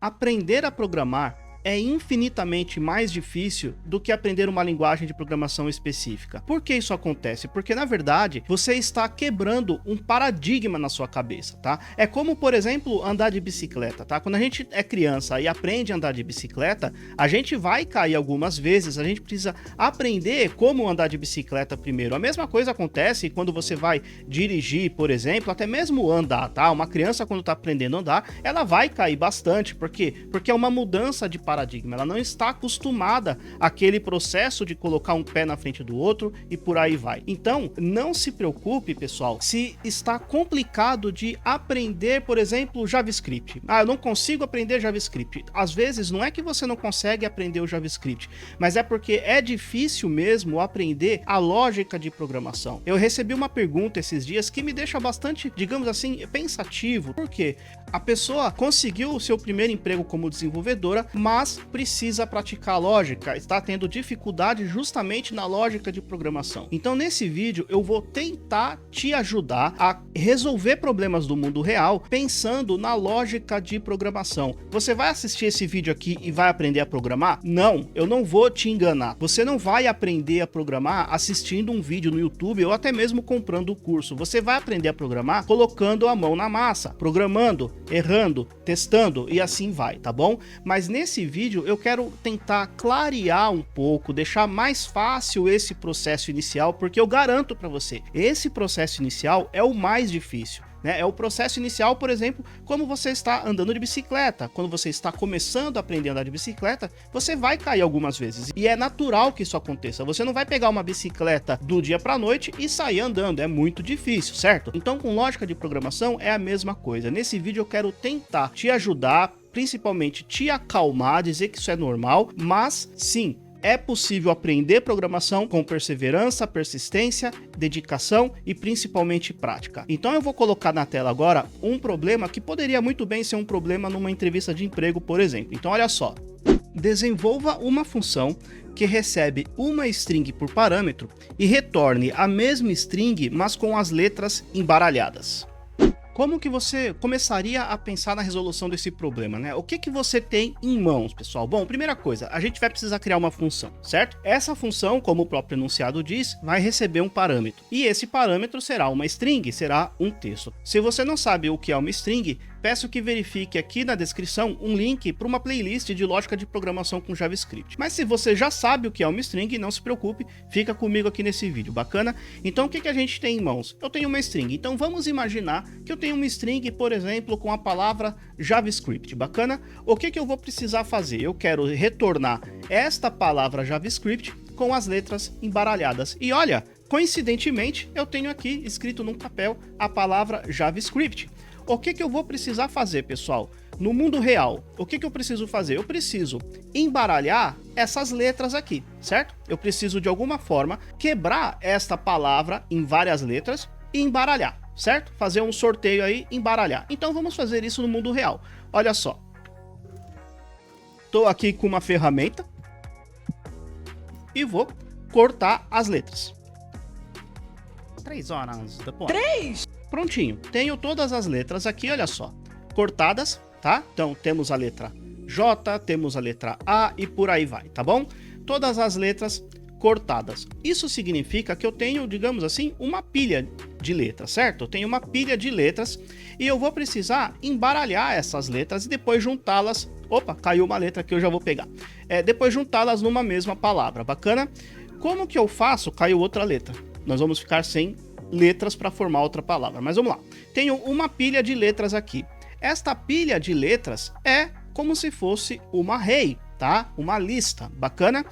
aprender a programar é infinitamente mais difícil do que aprender uma linguagem de programação específica. Por que isso acontece? Porque, na verdade, você está quebrando um paradigma na sua cabeça, tá? É como, por exemplo, andar de bicicleta, tá? Quando a gente é criança e aprende a andar de bicicleta, a gente vai cair algumas vezes, a gente precisa aprender como andar de bicicleta primeiro. A mesma coisa acontece quando você vai dirigir, por exemplo, até mesmo andar, tá? Uma criança, quando está aprendendo a andar, ela vai cair bastante. Por quê? Porque é uma mudança de paradigma, ela não está acostumada àquele processo de colocar um pé na frente do outro e por aí vai. Então, não se preocupe, pessoal, se está complicado de aprender, por exemplo, JavaScript. Eu não consigo aprender JavaScript. Às vezes, não é que você não consegue aprender o JavaScript, mas é porque é difícil mesmo aprender a lógica de programação. Eu recebi uma pergunta esses dias que me deixa bastante, digamos assim, pensativo. Por quê? A pessoa conseguiu o seu primeiro emprego como desenvolvedora, mas precisa praticar lógica, está tendo dificuldade justamente na lógica de programação. Então, nesse vídeo, eu vou tentar te ajudar a resolver problemas do mundo real pensando na lógica de programação. Você vai assistir esse vídeo aqui e vai aprender a programar? Não, eu não vou te enganar. Você não vai aprender a programar assistindo um vídeo no YouTube ou até mesmo comprando o curso. Você vai aprender a programar colocando a mão na massa, programando, errando, testando e assim vai, tá bom? Mas nesse vídeo eu quero tentar clarear um pouco, deixar mais fácil esse processo inicial, porque eu garanto para você, esse processo inicial é o mais difícil. É o processo inicial, por exemplo, como você está andando de bicicleta. Quando você está começando a aprender a andar de bicicleta, você vai cair algumas vezes. E é natural que isso aconteça. Você não vai pegar uma bicicleta do dia para a noite e sair andando. É muito difícil, certo? Então, com lógica de programação, é a mesma coisa. Nesse vídeo eu quero tentar te ajudar, principalmente te acalmar, dizer que isso é normal, mas sim, é possível aprender programação com perseverança, persistência, dedicação e principalmente prática. Então eu vou colocar na tela agora um problema que poderia muito bem ser um problema numa entrevista de emprego, por exemplo. Então olha só. Desenvolva uma função que recebe uma string por parâmetro e retorne a mesma string, mas com as letras embaralhadas. Como que você começaria a pensar na resolução desse problema, né? O que você tem em mãos, pessoal? Bom, primeira coisa, a gente vai precisar criar uma função, certo? Essa função, como o próprio enunciado diz, vai receber um parâmetro. E esse parâmetro será uma string, será um texto. Se você não sabe o que é uma string, peço que verifique aqui na descrição um link para uma playlist de lógica de programação com JavaScript. Mas se você já sabe o que é uma string, não se preocupe, fica comigo aqui nesse vídeo, bacana? Então o que a gente tem em mãos? Eu tenho uma string, então vamos imaginar que eu tenho uma string, por exemplo, com a palavra JavaScript, bacana? O que eu vou precisar fazer? Eu quero retornar esta palavra JavaScript com as letras embaralhadas. E olha, coincidentemente, eu tenho aqui escrito num papel a palavra JavaScript. O que eu vou precisar fazer, pessoal? No mundo real, o que eu preciso fazer? Eu preciso embaralhar essas letras aqui, certo? Eu preciso, de alguma forma, quebrar esta palavra em várias letras e embaralhar, certo? Fazer um sorteio aí, embaralhar. Então vamos fazer isso no mundo real. Olha só. Estou aqui com uma ferramenta e vou cortar as letras. 3 horas depois. 3! Prontinho, tenho todas as letras aqui, olha só, cortadas, tá? Então temos a letra J, temos a letra A e por aí vai, tá bom? Todas as letras cortadas. Isso significa que eu tenho, digamos assim, uma pilha de letras, certo? Eu tenho uma pilha de letras e eu vou precisar embaralhar essas letras e depois juntá-las. Opa, caiu uma letra que eu já vou pegar. Depois juntá-las numa mesma palavra, bacana? Como que eu faço? Caiu outra letra. Nós vamos ficar sem letras para formar outra palavra, mas vamos lá. Tenho uma pilha de letras aqui. Esta pilha de letras é como se fosse uma array, tá? Uma lista, bacana?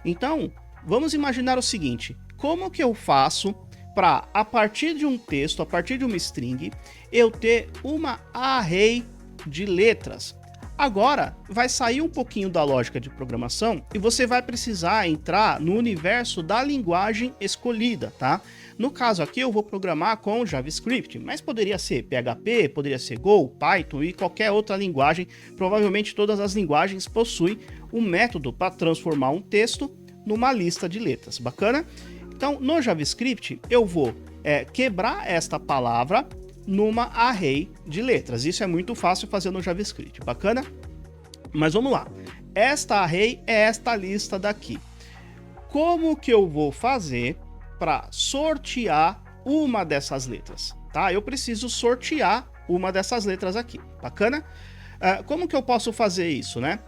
Então, vamos imaginar o seguinte, como que eu faço para, a partir de um texto, a partir de uma string, eu ter uma array de letras? Agora, vai sair um pouquinho da lógica de programação e você vai precisar entrar no universo da linguagem escolhida, tá? No caso aqui eu vou programar com JavaScript, mas poderia ser PHP, poderia ser Go, Python e qualquer outra linguagem. Provavelmente todas as linguagens possuem um método para transformar um texto numa lista de letras, bacana? Então no JavaScript eu vou quebrar esta palavra numa array de letras. Isso é muito fácil fazer no JavaScript, bacana? Mas vamos lá. Esta array é esta lista daqui. Como que eu vou fazer para sortear uma dessas letras? Tá? Eu preciso sortear uma dessas letras aqui. Bacana? Como que eu posso fazer isso, né?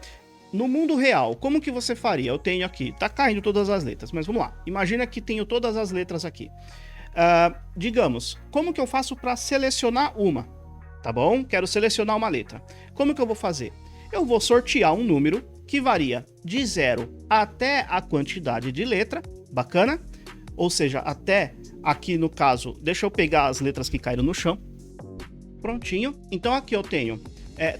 No mundo real, como que você faria? Eu tenho aqui, tá caindo todas as letras, mas vamos lá. Imagina que tenho todas as letras aqui. Digamos, como que eu faço para selecionar uma? Tá bom? Quero selecionar uma letra. Como que eu vou fazer? Eu vou sortear um número que varia de 0 até a quantidade de letra. Bacana? Ou seja, até aqui no caso, deixa eu pegar as letras que caíram no chão. Prontinho. Então aqui eu tenho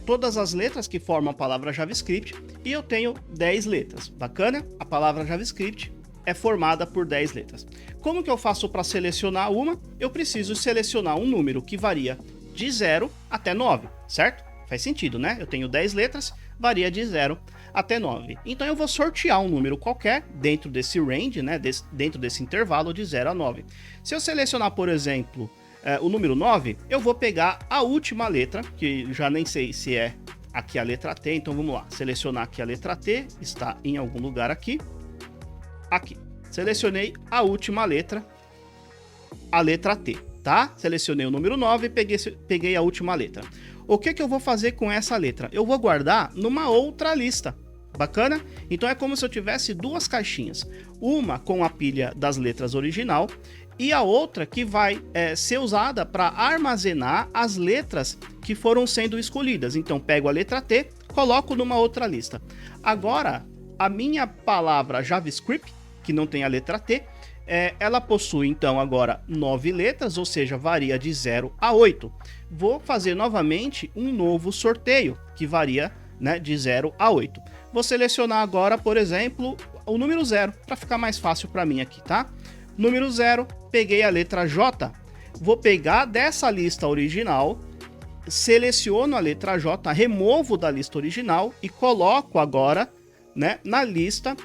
todas as letras que formam a palavra JavaScript e eu tenho 10 letras. Bacana? A palavra JavaScript é formada por 10 letras. Como que eu faço para selecionar uma? Eu preciso selecionar um número que varia de 0 até 9, certo? Faz sentido, né? Eu tenho 10 letras, varia de 0 até 9. Então eu vou sortear um número qualquer dentro desse range, né? Dentro desse intervalo de 0 a 9. Se eu selecionar, por exemplo, o número 9, eu vou pegar a última letra, que já nem sei se é aqui a letra T, então vamos lá. Selecionar aqui a letra T, está em algum lugar aqui. Aqui. Selecionei a última letra, a letra T, tá? Selecionei o número 9 e peguei a última letra. O que eu vou fazer com essa letra? Eu vou guardar numa outra lista. Bacana? Então é como se eu tivesse duas caixinhas. Uma com a pilha das letras original e a outra que vai ser usada para armazenar as letras que foram sendo escolhidas. Então pego a letra T, coloco numa outra lista. Agora, a minha palavra JavaScript, que não tem a letra T, ela possui então agora 9 letras, ou seja, varia de 0 a 8. Vou fazer novamente um novo sorteio, que varia, né, de 0 a 8. Vou selecionar agora, por exemplo, o número 0, para ficar mais fácil para mim aqui, tá? Número 0, peguei a letra J, vou pegar dessa lista original, seleciono a letra J, removo da lista original e coloco agora, né, na lista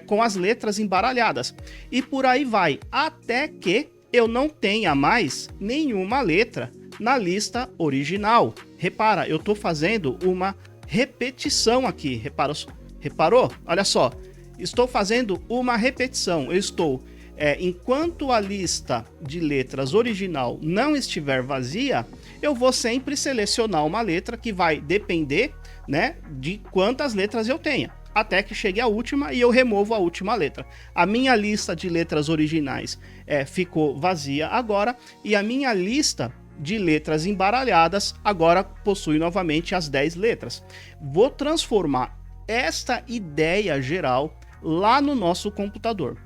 com as letras embaralhadas. E por aí vai, até que eu não tenha mais nenhuma letra na lista original. Repara, eu estou fazendo uma repetição aqui. Reparou? Olha só. Estou fazendo uma repetição. Eu estou, enquanto a lista de letras original não estiver vazia, eu vou sempre selecionar uma letra que vai depender, né, de quantas letras eu tenha, até que chegue a última e eu removo a última letra. A minha lista de letras originais ficou vazia agora e a minha lista de letras embaralhadas agora possui novamente as 10 letras. Vou transformar esta ideia geral lá no nosso computador.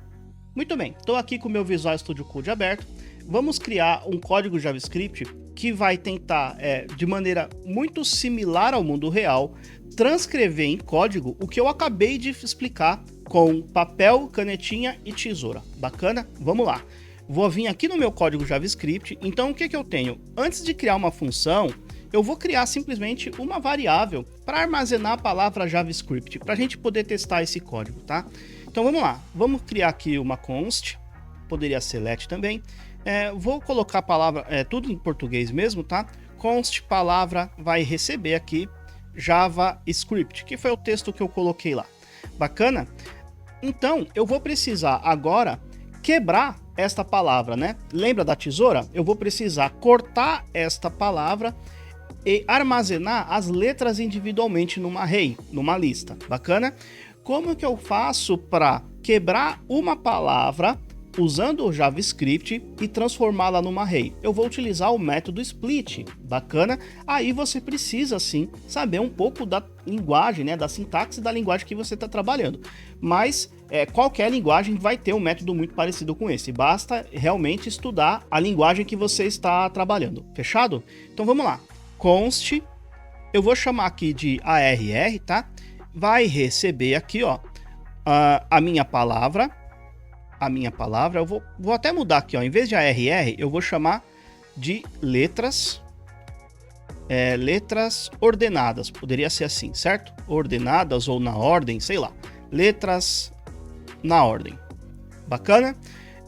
Muito bem, estou aqui com o meu Visual Studio Code aberto. Vamos criar um código JavaScript que vai tentar, de maneira muito similar ao mundo real, transcrever em código o que eu acabei de explicar com papel, canetinha e tesoura. Bacana? Vamos lá. Vou vir aqui no meu código JavaScript. Então o que eu tenho? Antes de criar uma função, eu vou criar simplesmente uma variável para armazenar a palavra JavaScript, para a gente poder testar esse código, tá? Então vamos lá. Vamos criar aqui uma const, poderia ser let também. Vou colocar a palavra, tudo em português mesmo, tá? Const palavra vai receber aqui JavaScript, que foi o texto que eu coloquei lá. Bacana? Então, eu vou precisar agora quebrar esta palavra, né? Lembra da tesoura? Eu vou precisar cortar esta palavra e armazenar as letras individualmente numa array, numa lista. Bacana? Como que eu faço para quebrar uma palavra usando o JavaScript e transformá-la numa array? Eu vou utilizar o método split. Bacana? Aí você precisa sim saber um pouco da linguagem, né, da sintaxe da linguagem que você está trabalhando. Mas qualquer linguagem vai ter um método muito parecido com esse. Basta realmente estudar a linguagem que você está trabalhando. Fechado? Então vamos lá. Const, eu vou chamar aqui de ARR, tá? Vai receber aqui, ó, a minha palavra. Eu vou até mudar aqui, ó. Em vez de ARR, eu vou chamar de letras. Letras ordenadas. Poderia ser assim, certo? Ordenadas ou na ordem, sei lá. Letras na ordem. Bacana?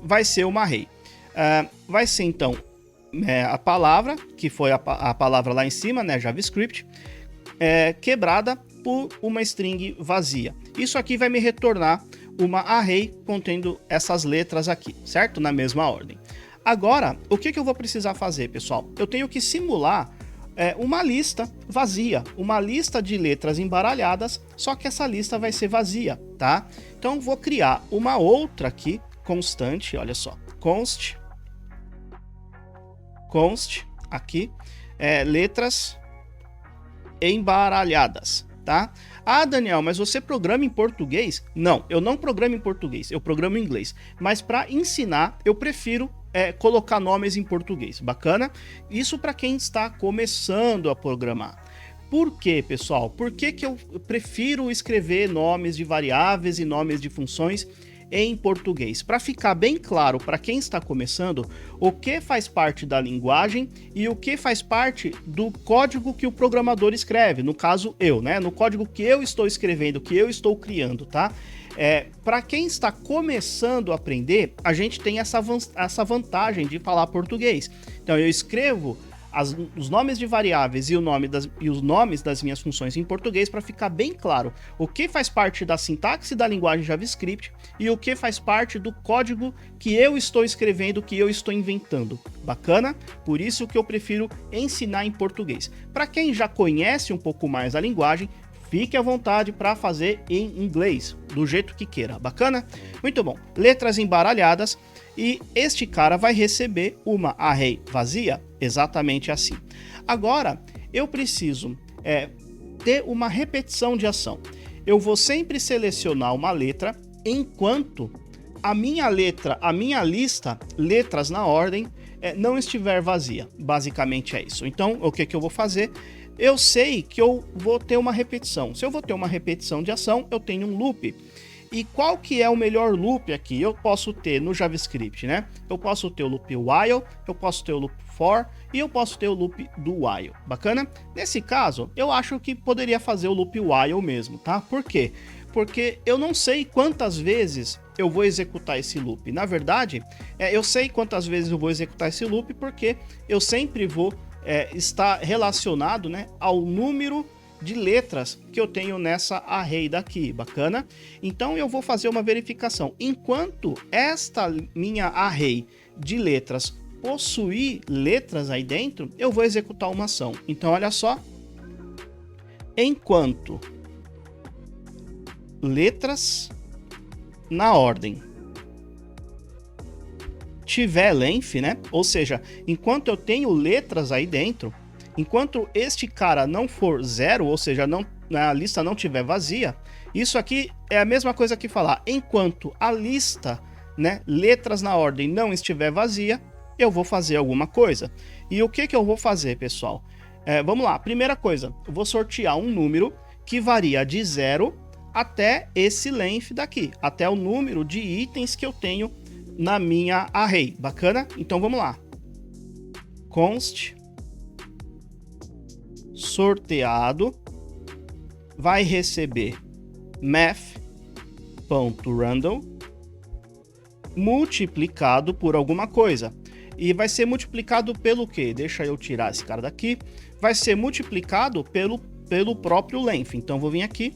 Vai ser uma array. Vai ser então a palavra, que foi a palavra lá em cima, né? JavaScript. quebrada por uma string vazia. Isso aqui vai me retornar uma array contendo essas letras aqui, certo? Na mesma ordem. Agora, o que eu vou precisar fazer, pessoal? Eu tenho que simular uma lista vazia, uma lista de letras embaralhadas, só que essa lista vai ser vazia, tá? Então, vou criar uma outra aqui, constante, olha só, const aqui, letras embaralhadas, tá? Ah, Daniel, mas você programa em português? Não, eu não programo em português, eu programo em inglês. Mas para ensinar, eu prefiro colocar nomes em português. Bacana? Isso para quem está começando a programar. Por quê, pessoal? Por que eu prefiro escrever nomes de variáveis e nomes de funções em português? Para ficar bem claro para quem está começando o que faz parte da linguagem e o que faz parte do código que o programador escreve, no caso eu, né? No código que eu estou escrevendo, que eu estou criando, tá? Para quem está começando a aprender, a gente tem essa vantagem de falar português. Então eu escrevo os nomes de variáveis e os nomes das minhas funções em português para ficar bem claro o que faz parte da sintaxe da linguagem JavaScript e o que faz parte do código que eu estou escrevendo, que eu estou inventando. Bacana? Por isso que eu prefiro ensinar em português. Para quem já conhece um pouco mais a linguagem, fique à vontade para fazer em inglês, do jeito que queira. Bacana? Muito bom. Letras embaralhadas. E este cara vai receber uma array vazia, exatamente assim. Agora, eu preciso ter uma repetição de ação. Eu vou sempre selecionar uma letra enquanto a minha lista, letras na ordem, não estiver vazia. Basicamente é isso. Então, o que eu vou fazer? Eu sei que eu vou ter uma repetição. Se eu vou ter uma repetição de ação, eu tenho um loop. E qual que é o melhor loop aqui? Eu posso ter no JavaScript, né? Eu posso ter o loop while, eu posso ter o loop for e eu posso ter o loop do while. Bacana? Nesse caso, eu acho que poderia fazer o loop while mesmo, tá? Por quê? Porque eu não sei quantas vezes eu vou executar esse loop. Na verdade, eu sei quantas vezes eu vou executar esse loop porque eu sempre vou estar relacionado, né, ao número de letras que eu tenho nessa array daqui, bacana? Então eu vou fazer uma verificação. Enquanto esta minha array de letras possuir letras aí dentro, eu vou executar uma ação. Então olha só, enquanto letras na ordem tiver length, né? Ou seja, enquanto eu tenho letras aí dentro, enquanto este cara não for zero, ou seja, a lista não tiver vazia, isso aqui é a mesma coisa que falar, enquanto a lista, né, letras na ordem não estiver vazia, eu vou fazer alguma coisa. E o que eu vou fazer, pessoal? Vamos lá, primeira coisa, eu vou sortear um número que varia de 0 até esse length daqui, até o número de itens que eu tenho na minha array, bacana? Então vamos lá, const sorteado vai receber math.random multiplicado por alguma coisa. E vai ser multiplicado pelo quê? Deixa eu tirar esse cara daqui. Vai ser multiplicado pelo próprio length. Então vou vir aqui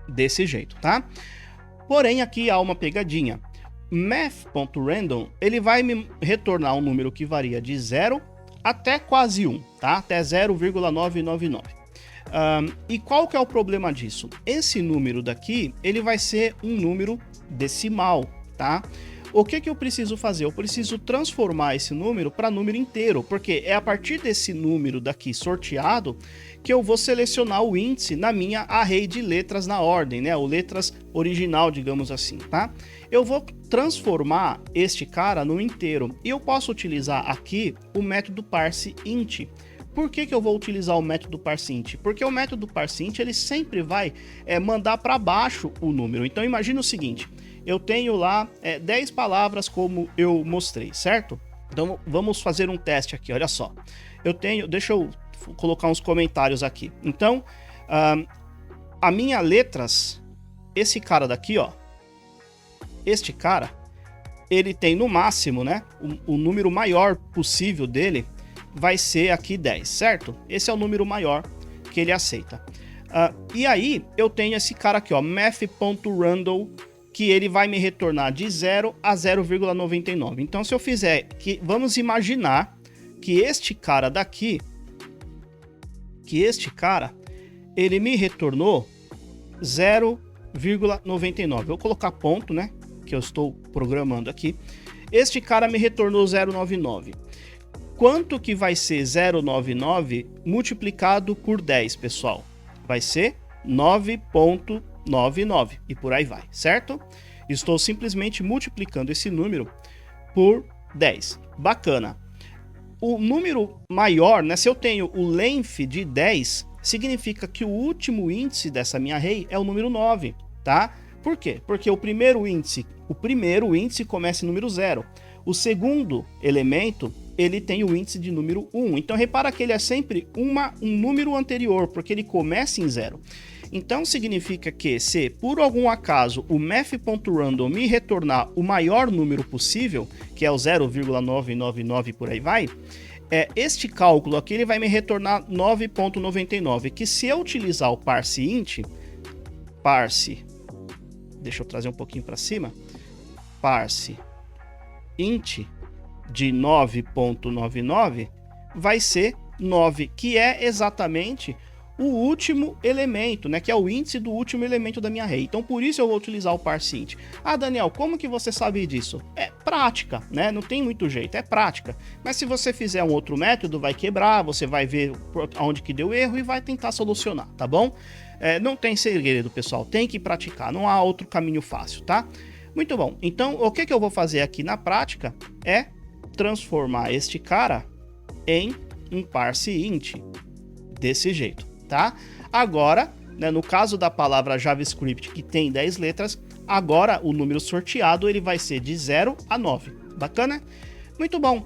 desse jeito, tá? Porém aqui há uma pegadinha. Math.random, ele vai me retornar um número que varia de 0 até quase 1, tá? Até 0,999. E qual que é o problema disso? Esse número daqui, ele vai ser um número decimal, tá? O que eu preciso fazer? Eu preciso transformar esse número para número inteiro, porque é a partir desse número daqui sorteado que eu vou selecionar o índice na minha array de letras na ordem, né? Ou letras original, digamos assim, tá? Eu vou transformar este cara no inteiro e eu posso utilizar aqui o método parseInt. Por que eu vou utilizar o método parseInt? Porque o método parseInt ele sempre vai mandar para baixo o número. Então imagina o seguinte, eu tenho lá 10 palavras como eu mostrei, certo? Então vamos fazer um teste aqui, olha só. Deixa eu colocar uns comentários aqui. Então, a minha letras, esse cara daqui, ó, este cara, ele tem no máximo, né, o número maior possível dele vai ser aqui 10, certo? Esse é o número maior que ele aceita. E aí eu tenho esse cara aqui, ó, math.randall, que ele vai me retornar de 0 a 0,99. Então se eu fizer que, vamos imaginar que este cara daqui, ele me retornou 0,99. Vou colocar ponto, né, que eu estou programando aqui. Este cara me retornou 0,99. Quanto que vai ser 0,99 multiplicado por 10, pessoal? Vai ser 9,99 e por aí vai, certo? Estou simplesmente multiplicando esse número por 10. Bacana. O número maior, né, se eu tenho o length de 10, significa que o último índice dessa minha array é o número 9, tá? Por quê? Porque o primeiro índice começa em número 0. O segundo elemento, ele tem o índice de número 1. Então, repara que ele é sempre um número anterior, porque ele começa em 0. Então, significa que se, por algum acaso, o math.random me retornar o maior número possível, que é o 0,999 por aí vai, este cálculo aqui ele vai me retornar 9,99, que se eu utilizar o parseInt, deixa eu trazer um pouquinho para cima, parseInt de 9,99 vai ser 9, que é exatamente o último elemento, né, que é o índice do último elemento da minha array. Então por isso eu vou utilizar o parseInt. Ah, Daniel, como que você sabe disso? É prática, né? Não tem muito jeito, é prática. Mas se você fizer um outro método, vai quebrar, você vai ver onde que deu erro e vai tentar solucionar, tá bom? Não tem segredo, pessoal, tem que praticar, não há outro caminho fácil, tá? Muito bom, então o que eu vou fazer aqui na prática é transformar este cara em um parseInt, desse jeito, tá? Agora, né, no caso da palavra JavaScript que tem 10 letras, agora o número sorteado ele vai ser de 0 a 9, bacana? Muito bom,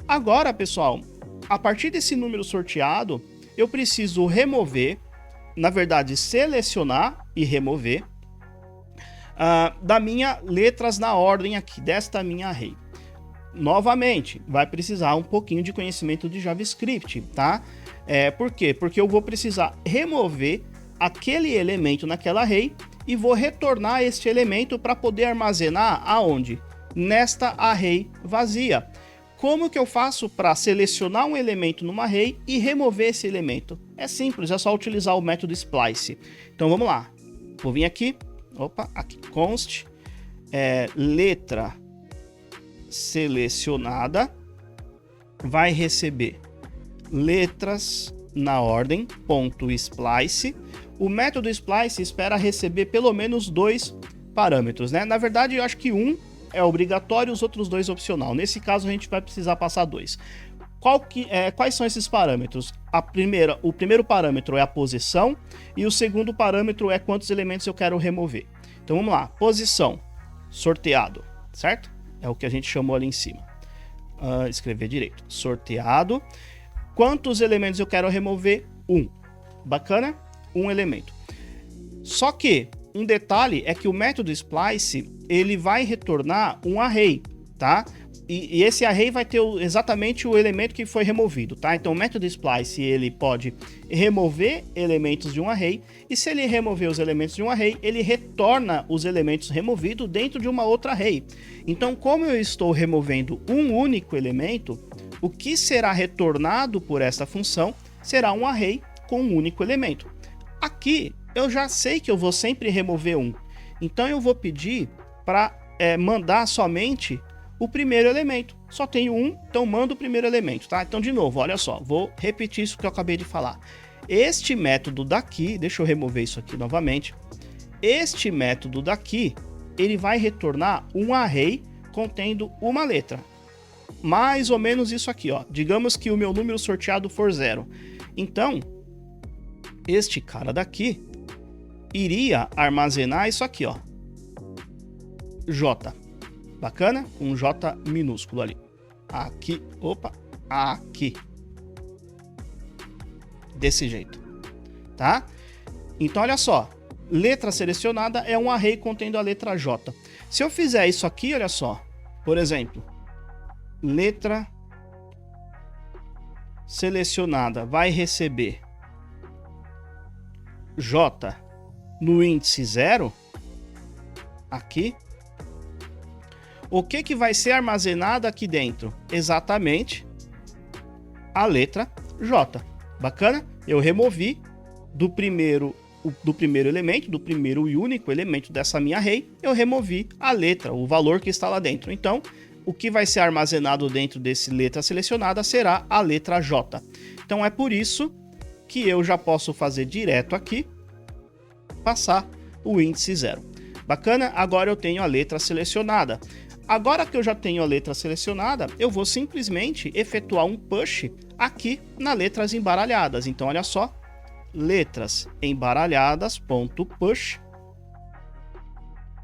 agora pessoal, a partir desse número sorteado, eu preciso remover, na verdade selecionar e remover da minha letras na ordem aqui, desta minha array. Novamente, vai precisar um pouquinho de conhecimento de JavaScript, tá? Por quê? Porque eu vou precisar remover aquele elemento naquela array e vou retornar este elemento para poder armazenar aonde? Nesta array vazia. Como que eu faço para selecionar um elemento numa array e remover esse elemento? É simples, é só utilizar o método splice. Então vamos lá. Vou vir aqui, aqui const letra selecionada vai receber letras na ordem, .splice. O método splice espera receber pelo menos 2 parâmetros, né? Na verdade, eu acho que um é obrigatório, os outros 2 opcional. Nesse caso, a gente vai precisar passar 2. Quais são esses parâmetros? O primeiro parâmetro é a posição e o segundo parâmetro é quantos elementos eu quero remover. Então vamos lá, posição, sorteado, certo? É o que a gente chamou ali em cima. Escrever direito, sorteado. Quantos elementos eu quero remover? 1. Bacana? 1 elemento. Só que um detalhe é que o método splice ele vai retornar um array, tá? E esse array vai ter exatamente o elemento que foi removido, tá? Então o método splice ele pode remover elementos de um array e se ele remover os elementos de um array, ele retorna os elementos removidos dentro de uma outra array. Então, como eu estou removendo um único elemento, o que será retornado por essa função será um array com um único elemento. Aqui eu já sei que eu vou sempre remover um, então eu vou pedir para mandar somente o primeiro elemento. Só tenho um, então mando o primeiro elemento, tá? Então, de novo, olha só, vou repetir isso que eu acabei de falar. Este método daqui, deixa eu remover isso aqui novamente. Este método daqui, ele vai retornar um array contendo uma letra. Mais ou menos isso aqui, ó. Digamos que o meu número sorteado for 0. Então, este cara daqui iria armazenar isso aqui, ó. J. Bacana? Um J minúsculo ali. Aqui, aqui. Desse jeito, tá? Então, olha só. Letra selecionada é um array contendo a letra J. Se eu fizer isso aqui, olha só. Por exemplo, letra selecionada vai receber J no índice 0, aqui, o que vai ser armazenado aqui dentro? Exatamente a letra J. Bacana? Eu removi do primeiro elemento, do primeiro e único elemento dessa minha array, eu removi a letra, o valor que está lá dentro. Então, o que vai ser armazenado dentro desse letra selecionada será a letra J. Então, é por isso que eu já posso fazer direto aqui, passar o índice 0. Bacana? Agora eu tenho a letra selecionada. Agora que eu já tenho a letra selecionada, eu vou simplesmente efetuar um push aqui nas letras embaralhadas. Então, olha só, letras embaralhadas.push,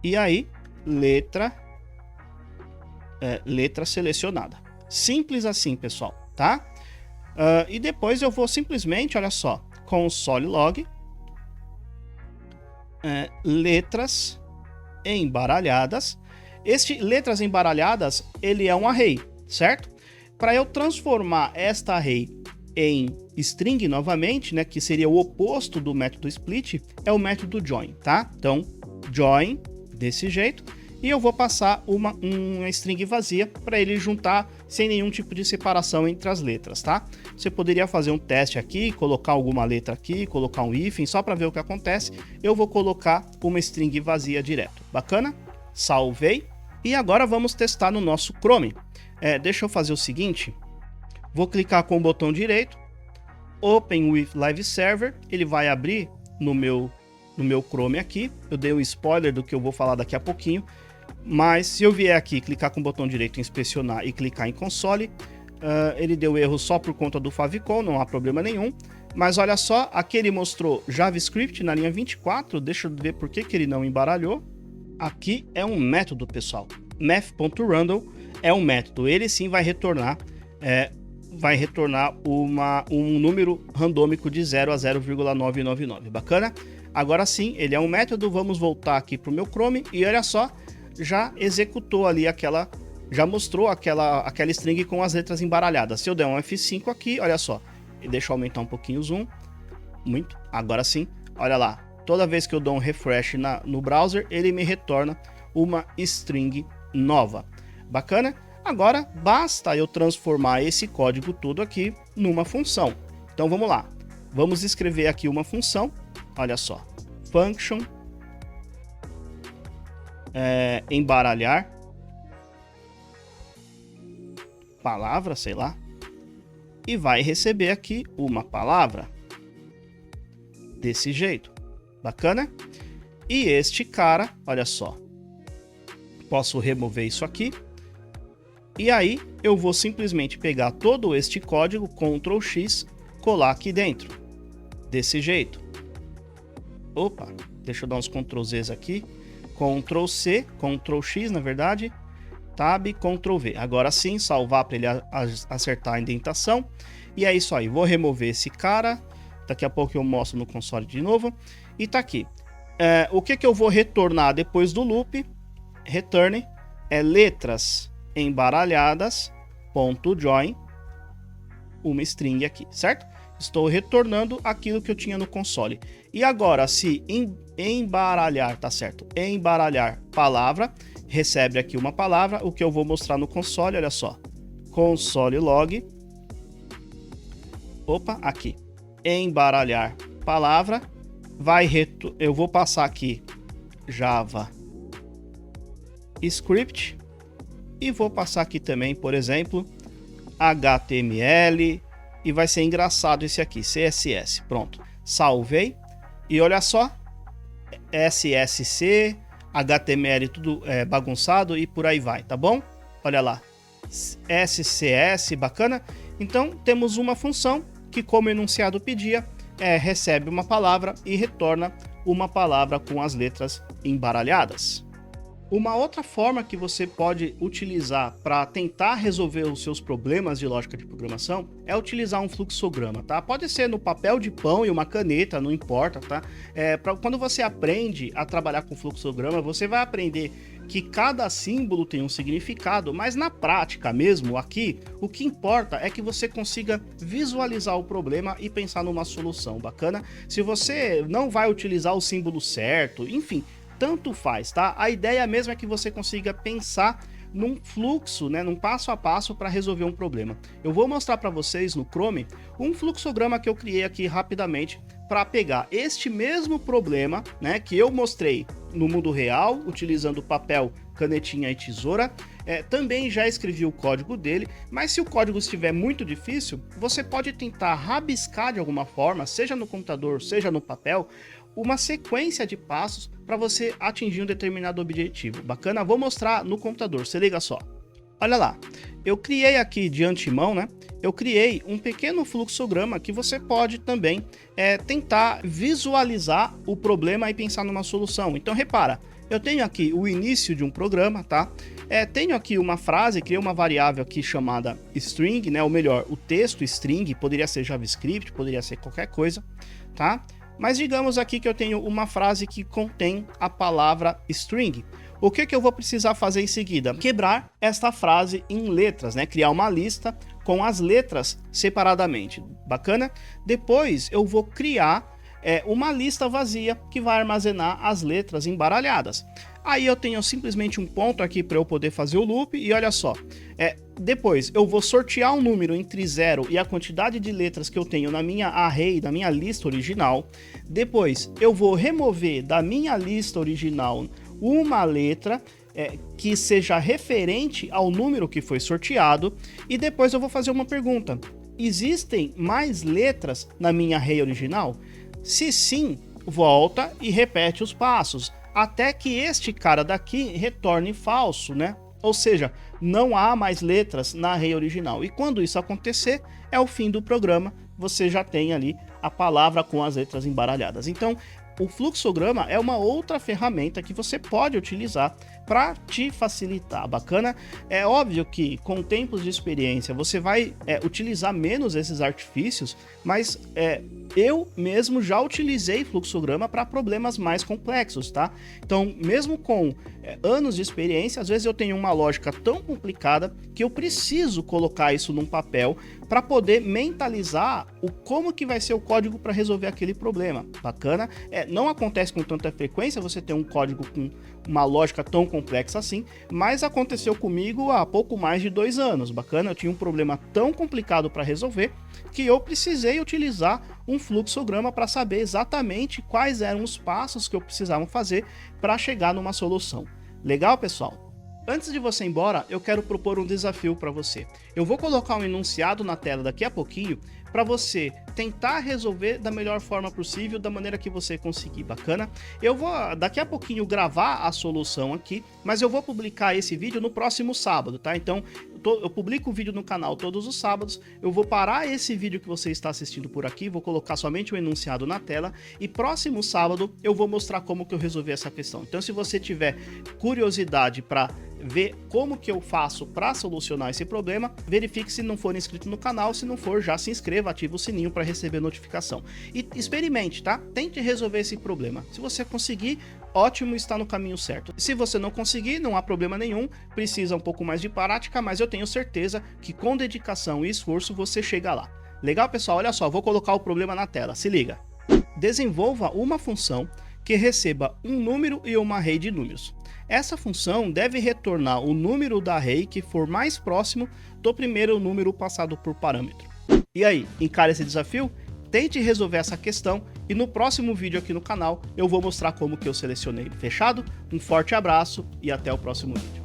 e aí letra selecionada. Simples assim, pessoal, tá? E depois eu vou simplesmente, olha só, console log letras embaralhadas. Letras embaralhadas, ele é um array, certo? Para eu transformar esta array em string novamente, né, que seria o oposto do método split, é o método join, tá? Então, join desse jeito, e eu vou passar uma string vazia para ele juntar sem nenhum tipo de separação entre as letras, tá? Você poderia fazer um teste aqui, colocar alguma letra aqui, colocar um hífen, só para ver o que acontece. Eu vou colocar uma string vazia direto. Bacana? Salvei. E agora vamos testar no nosso Chrome. Deixa eu fazer o seguinte. Vou clicar com o botão direito, Open with Live Server. Ele vai abrir no meu Chrome aqui. Eu dei um spoiler do que eu vou falar daqui a pouquinho. Mas se eu vier aqui, clicar com o botão direito, inspecionar e clicar em console, ele deu erro só por conta do favicon, não há problema nenhum. Mas olha só, aqui ele mostrou JavaScript na linha 24. Deixa eu ver por que ele não embaralhou. Aqui é um método, pessoal. Math.random é um método. Ele sim vai retornar um número randômico de 0 a 0,999. Bacana? Agora sim, ele é um método. Vamos voltar aqui para o meu Chrome e olha só, já executou ali já mostrou aquela string com as letras embaralhadas. Se eu der um F5 aqui, olha só, deixa eu aumentar um pouquinho o zoom. Muito. Agora sim, olha lá. Toda vez que eu dou um refresh no browser, ele me retorna uma string nova. Bacana? Agora, basta eu transformar esse código todo aqui numa função. Então, vamos lá. Vamos escrever aqui uma função. Olha só. Function embaralhar palavra, sei lá. E vai receber aqui uma palavra. Desse jeito. Bacana? E este cara, olha só, posso remover isso aqui. E aí eu vou simplesmente pegar todo este código, Ctrl X, colar aqui dentro. Desse jeito. Opa, deixa eu dar uns Ctrl Zs aqui. Ctrl C, Ctrl X, na verdade. Tab, Ctrl V. Agora sim, salvar para ele acertar a indentação. E é isso aí, vou remover esse cara. Daqui a pouco eu mostro no console de novo. E tá aqui. O que eu vou retornar depois do loop? Return letras embaralhadas.join, uma string aqui, certo? Estou retornando aquilo que eu tinha no console. E agora, se embaralhar, tá certo? Embaralhar palavra, recebe aqui uma palavra. O que eu vou mostrar no console, olha só. Console log. Opa, aqui. Embaralhar palavra. Eu vou passar aqui Java Script e vou passar aqui também, por exemplo, HTML, e vai ser engraçado esse aqui, CSS. Pronto, salvei e olha só, SSC, HTML, tudo bagunçado e por aí vai, tá bom? Olha lá, SCS, bacana. Então temos uma função que, como o enunciado pedia, recebe uma palavra e retorna uma palavra com as letras embaralhadas. Uma outra forma que você pode utilizar para tentar resolver os seus problemas de lógica de programação é utilizar um fluxograma, tá? Pode ser no papel de pão e uma caneta, não importa, tá? Quando você aprende a trabalhar com fluxograma, você vai aprender que cada símbolo tem um significado, mas na prática mesmo, aqui, o que importa é que você consiga visualizar o problema e pensar numa solução bacana. Se você não vai utilizar o símbolo certo, enfim, tanto faz, tá? A ideia mesmo é que você consiga pensar num fluxo, né, num passo a passo para resolver um problema. Eu vou mostrar para vocês no Chrome um fluxograma que eu criei aqui rapidamente para pegar este mesmo problema, né, que eu mostrei no mundo real, utilizando papel, canetinha e tesoura. Também já escrevi o código dele, mas se o código estiver muito difícil, você pode tentar rabiscar de alguma forma, seja no computador, seja no papel, uma sequência de passos para você atingir um determinado objetivo. Bacana? Vou mostrar no computador, se liga só. Olha lá, eu criei aqui de antemão, né? Eu criei um pequeno fluxograma que você pode também tentar visualizar o problema e pensar numa solução. Então repara, eu tenho aqui o início de um programa, tá? Tenho aqui uma frase, criei uma variável aqui chamada string, né? Ou melhor, o texto string, poderia ser JavaScript, poderia ser qualquer coisa, tá? Mas digamos aqui que eu tenho uma frase que contém a palavra string. O que eu vou precisar fazer em seguida? Quebrar esta frase em letras, né? Criar uma lista com as letras separadamente. Bacana? Depois eu vou criar uma lista vazia que vai armazenar as letras embaralhadas. Aí eu tenho simplesmente um ponto aqui para eu poder fazer o loop e olha só. Depois eu vou sortear um número entre 0 e a quantidade de letras que eu tenho na minha array, na minha lista original. Depois eu vou remover da minha lista original uma letra que seja referente ao número que foi sorteado. E depois eu vou fazer uma pergunta. Existem mais letras na minha array original? Se sim, volta e repete os passos, até que este cara daqui retorne falso, né? Ou seja, não há mais letras na array original. E quando isso acontecer, é o fim do programa, você já tem ali a palavra com as letras embaralhadas. Então, o fluxograma é uma outra ferramenta que você pode utilizar para te facilitar. Bacana? É óbvio que com tempos de experiência você vai utilizar menos esses artifícios, mas eu mesmo já utilizei fluxograma para problemas mais complexos, tá? Então, mesmo com anos de experiência, às vezes eu tenho uma lógica tão complicada que eu preciso colocar isso num papel para poder mentalizar como que vai ser o código para resolver aquele problema. Bacana? Não acontece com tanta frequência você ter um código com uma lógica tão complexa assim, mas aconteceu comigo há pouco mais de 2 anos. Bacana? Eu tinha um problema tão complicado para resolver que eu precisei utilizar um fluxograma para saber exatamente quais eram os passos que eu precisava fazer para chegar numa solução. Legal, pessoal? Antes de você ir embora, eu quero propor um desafio para você. Eu vou colocar um enunciado na tela daqui a pouquinho para você tentar resolver da melhor forma possível, da maneira que você conseguir. Bacana? Eu vou daqui a pouquinho gravar a solução aqui, mas eu vou publicar esse vídeo no próximo sábado, tá? Então, eu publico o vídeo no canal todos os sábados, eu vou parar esse vídeo que você está assistindo por aqui, vou colocar somente o enunciado na tela e próximo sábado eu vou mostrar como que eu resolvi essa questão. Então, se você tiver curiosidade para ver como que eu faço para solucionar esse problema, verifique se não for inscrito no canal, se não for, já se inscreva, ative o sininho para receber notificação. E experimente, tá? Tente resolver esse problema. Se você conseguir, ótimo, está no caminho certo. Se você não conseguir, não há problema nenhum, precisa um pouco mais de prática, mas eu tenho certeza que com dedicação e esforço você chega lá. Legal, pessoal? Olha só, vou colocar o problema na tela, se liga. Desenvolva uma função que receba um número e uma array de números. Essa função deve retornar o número da array que for mais próximo do primeiro número passado por parâmetro. E aí, encara esse desafio? Tente resolver essa questão e no próximo vídeo aqui no canal eu vou mostrar como que eu selecionei. Fechado? Um forte abraço e até o próximo vídeo.